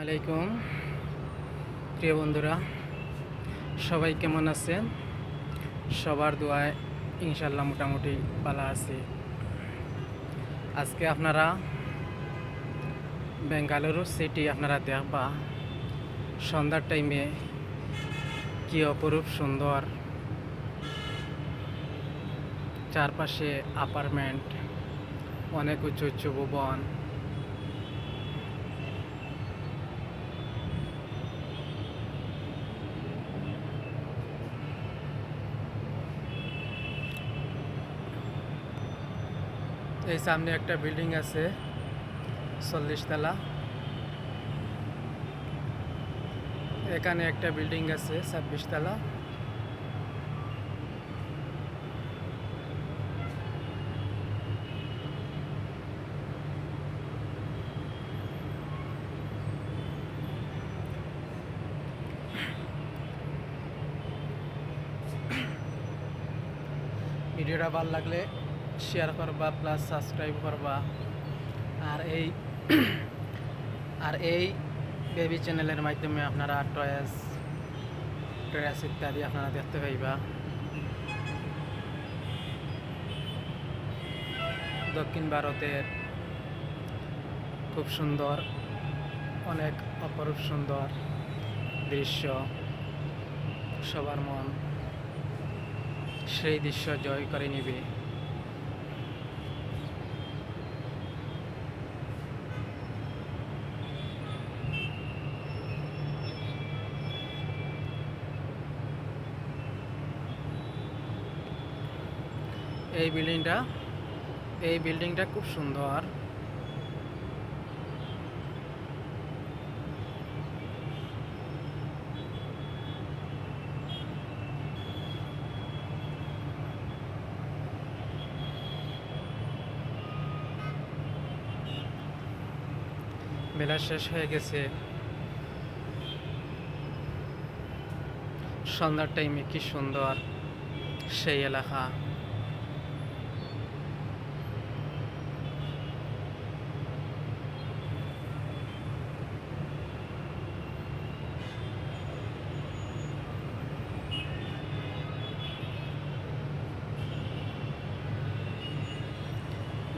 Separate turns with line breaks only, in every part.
আলাইকুম প্রিয় বন্ধুরা, সবাই কেমন আছেন? সবার দোয়ায় ইনশাল্লাহ মোটামুটি ভালো আছি। আজকে আপনারা বেঙ্গালুরু সিটি আপনারা দেখবা সন্ধ্যার টাইমে কি অপরূপ সুন্দর, চারপাশে অ্যাপার্টমেন্ট, অনেক উঁচু উঁচু ভবন। এই সামনে একটা বিল্ডিং আছে 40 তলা, এখানে একটা বিল্ডিং আছে 26 তলা। ভিডিওটা ভালো লাগলে শেয়ার করবা, প্লাস সাবস্ক্রাইব করবা। আর এই বেবি চ্যানেলের মাধ্যমে আপনারা টয়েস ইত্যাদি আপনারা দেখতে পাইবা। দক্ষিণ ভারতের খুব সুন্দর, অনেক অপরূপ সুন্দর দৃশ্য, সবার মন সেই দৃশ্য জয় করে নিবে। এই বিল্ডিংটা খুব সুন্দর। মেলা শেষ হয়ে গেছে, সন্ধ্যার টাইমে কি সুন্দর সেই এলাকা।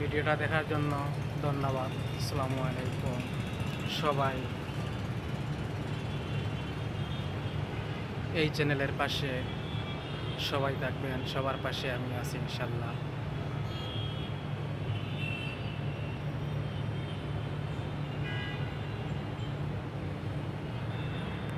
ভিডিওটা দেখার জন্য ধন্যবাদ। আসসালামু আলাইকুম। সবাই এই চ্যানেলের পাশে সবাই থাকবেন, সবার পাশে আমি আছি ইনশাল্লাহ।